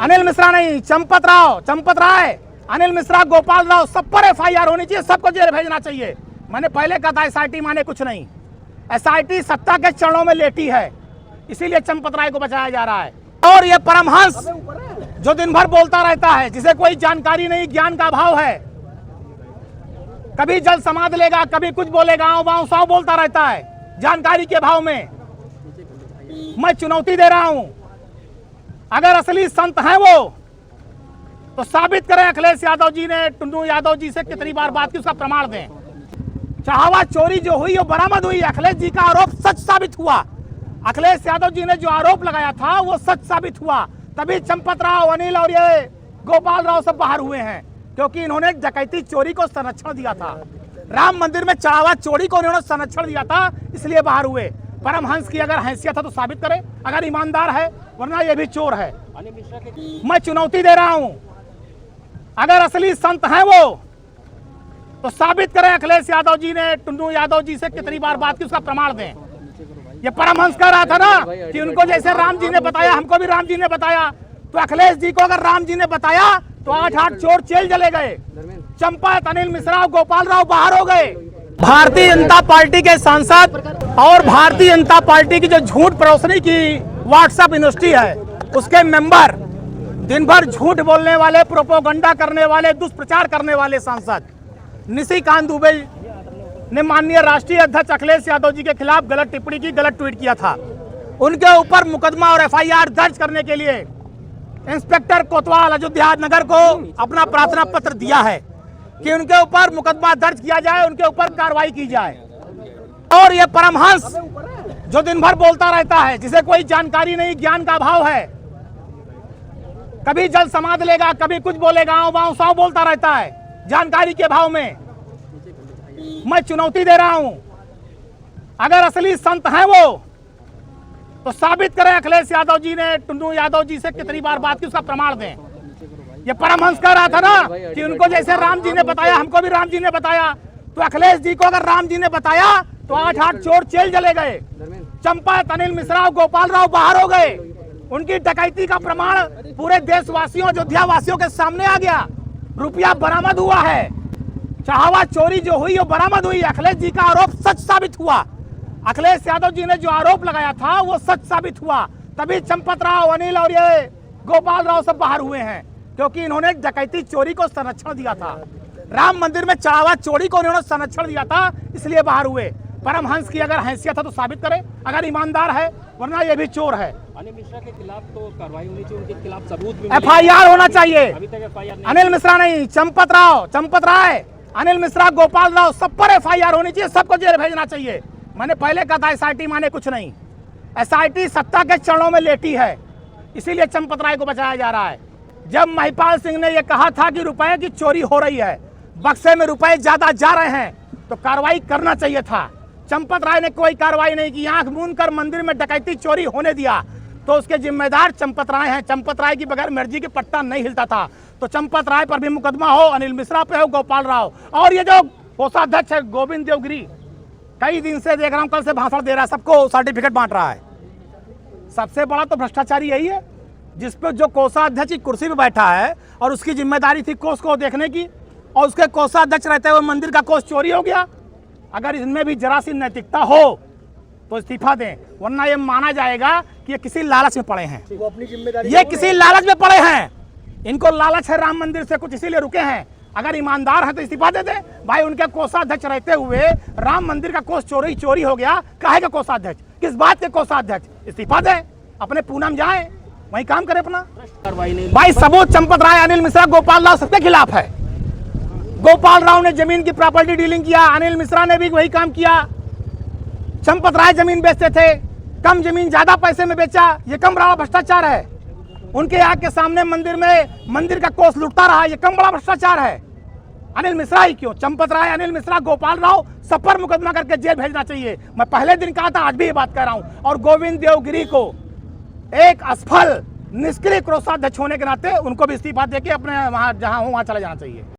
अनिल मिश्रा नहीं, चंपत राय, अनिल मिश्रा, गोपाल राव, सब पर एफआईआर होनी चाहिए, सबको जेल भेजना चाहिए। मैंने पहले कहा था एसआईटी माने कुछ नहीं, एसआईटी सत्ता के चरणों में लेटी है, इसीलिए चंपत राय को बचाया जा रहा है। और ये परमहंस जो दिन भर बोलता रहता है, जिसे कोई जानकारी नहीं, ज्ञान का अभाव है, कभी जल समाध लेगा, कभी कुछ बोलेगा, गाँव साव बोलता रहता है जानकारी के अभाव में। मैं चुनौती दे रहा हूं, अगर असली संत हैं वो तो साबित करें अखिलेश यादव जी ने टुन्नू यादव जी से कितनी बार बात की, उसका प्रमाण दें। चाहवा चोरी जो हुई वो बरामद हुई, अखिलेश जी का आरोप सच साबित हुआ, अखिलेश यादव जी ने जो आरोप लगाया था वो सच साबित हुआ, तभी चंपत राव, अनिल और ये गोपाल राव सब बाहर हुए हैं, क्योंकि इन्होंने डकैती चोरी को संरक्षण दिया था, राम मंदिर में चाहवा चोरी को इन्होंने संरक्षण दिया था, इसलिए बाहर हुए। परमहंस की अगर हैसियत है तो साबित करे, अगर ईमानदार है, वरना ये भी चोर है। मैं चुनौती दे रहा हूं, अगर असली संत हैं वो तो साबित करें अखिलेश यादव जी ने टुन्नू यादव जी से कितनी बार बात की, उसका प्रमाण दें। ये परमहंस कह रहा था ना कि उनको जैसे राम जी ने बताया, हमको भी राम जी ने बताया, तो अखिलेश जी को अगर राम जी ने बताया तो 8 चोर जेल चले गए, चंपत, अनिल मिश्रा, गोपाल राव बाहर हो गए। भारतीय जनता पार्टी के सांसद और भारतीय जनता पार्टी की जो झूठ परोसने की व्हाट्सएप यूनिवर्सिटी है, उसके मेंबर, दिन भर झूठ बोलने वाले, प्रोपोगंडा करने वाले, दुष्प्रचार करने वाले सांसद निशिकांत दुबे ने माननीय राष्ट्रीय अध्यक्ष अखिलेश यादव जी के खिलाफ गलत टिप्पणी की, गलत ट्वीट किया था। उनके ऊपर मुकदमा और एफआईआर दर्ज करने के लिए इंस्पेक्टर कोतवाल अयोध्या नगर को अपना प्रार्थना पत्र दिया है कि उनके ऊपर मुकदमा दर्ज किया जाए, उनके ऊपर कार्रवाई की जाए। और ये परमहंस जो दिन भर बोलता रहता है, जिसे कोई जानकारी नहीं, ज्ञान का अभाव है, कभी जल समाध लेगा, कभी कुछ बोलेगा, गाँव साव बोलता रहता है जानकारी के अभाव में। मैं चुनौती दे रहा हूं, अगर असली संत हैं वो तो साबित करें अखिलेश यादव जी ने टुन्नू यादव जी से कितनी बार बात की, उसका प्रमाण दें। ये परमहंस कह रहा था ना कि उनको जैसे राम जी ने बताया, हमको भी राम जी ने बताया, तो अखिलेश जी को अगर राम जी ने बताया तो 8 चोर जेल चले गए, चंपत, अनिल मिश्रा, गोपाल राव बाहर हो गए। उनकी डकैती का प्रमाण पूरे देशवासियों, अयोध्या वासियों के सामने आ गया, रुपया बरामद हुआ है, चाहवा चोरी जो हुई वो बरामद हुई, अखिलेश जी का आरोप सच साबित हुआ, अखिलेश यादव जी ने जो आरोप लगाया था वो सच साबित हुआ, तभी चंपत राव, अनिल और ये गोपाल राव सब बाहर हुए हैं, क्योंकि इन्होंने डकैती चोरी को संरक्षण दिया था, राम मंदिर में चाहवा चोरी को इन्होंने संरक्षण दिया था, इसलिए बाहर हुए। परमहंस की अगर हैसियत है तो साबित करे, अगर ईमानदार है, वरना ये भी चोर है। अनिल मिश्रा के खिलाफ तो कार्रवाई होनी चाहिए, उनके खिलाफ सबूत भी, एफआईआर होना चाहिए। अभी तक एफआईआर नहीं। अनिल मिश्रा नहीं, चंपत राय, अनिल मिश्रा, गोपाल राव, सब पर एफआईआर होनी चाहिए, सबको जेल भेजना चाहिए। मैंने पहले कहा था एसआईटी माने कुछ नहीं, एसआईटी सत्ता के चरणों में लेटी है, इसीलिए चंपत राय को बचाया जा रहा है। जब महिपाल सिंह ने यह कहा था कि रुपए की चोरी हो रही है, बक्से में रुपए ज्यादा जा रहे हैं, तो कार्रवाई करना चाहिए था। चंपत राय ने कोई कार्रवाई नहीं की, आंख मूंद कर मंदिर में डकैती चोरी होने दिया, तो उसके जिम्मेदार चंपत राय हैं। चंपत राय की बगैर मर्जी के पट्टा नहीं हिलता था, तो चंपत राय पर भी मुकदमा हो, अनिल मिश्रा पे हो, गोपाल राव, और ये जो कोषाध्यक्ष है गोविंद देवगिरी, कई दिन से देख रहा हूं, कल से भाषण दे रहा है, सबको सर्टिफिकेट बांट रहा है। सबसे बड़ा तो भ्रष्टाचारी यही है, जिसपे जो कोषाध्यक्ष की कुर्सी पे बैठा है और उसकी जिम्मेदारी थी कोष को देखने की, और उसके कोषाध्यक्ष रहते हुए मंदिर का कोष चोरी हो गया। अगर इनमें भी जरा सी नैतिकता हो तो इस्तीफा दें, वरना ये माना जाएगा कि ये किसी लालच में पड़े हैं, वो अपनी जिम्मेदारी, ये किसी लालच में पड़े हैं, इनको लालच है राम मंदिर से कुछ, इसीलिए रुके हैं। अगर ईमानदार है तो इस्तीफा दे दे भाई। उनके कोषाध्यक्ष रहते हुए राम मंदिर का कोष चोरी हो गया, काहे का कोषाध्यक्ष, किस बात के कोषाध्यक्ष, इस्तीफा दे, अपने पूनम जाए, वही काम करे अपना। कार्रवाई नहीं भाई सबूत चंपत राय, अनिल मिश्रा, गोपाल राव सबके खिलाफ है। गोपाल राव ने जमीन की प्रॉपर्टी डीलिंग किया, अनिल मिश्रा ने भी वही काम किया। चंपत राय जमीन बेचते थे, कम जमीन ज्यादा पैसे में बेचा, ये कम बड़ा भ्रष्टाचार है। उनके आग के सामने मंदिर में मंदिर का कोष लुटता रहा, ये कम बड़ा भ्रष्टाचार है। अनिल मिश्रा ही क्यों, चंपत राय, अनिल मिश्रा, गोपाल राव, सब पर मुकदमा करके जेल भेजना चाहिए। मैं पहले दिन कहा था, आज भी ये बात कह रहा हूं। और गोविंद देवगिरी को एक असफल निष्क्रिय कोषाध्यक्ष होने के नाते उनको भी इस्तीफा देके अपने वहां जहां हो वहां चला जाना चाहिए।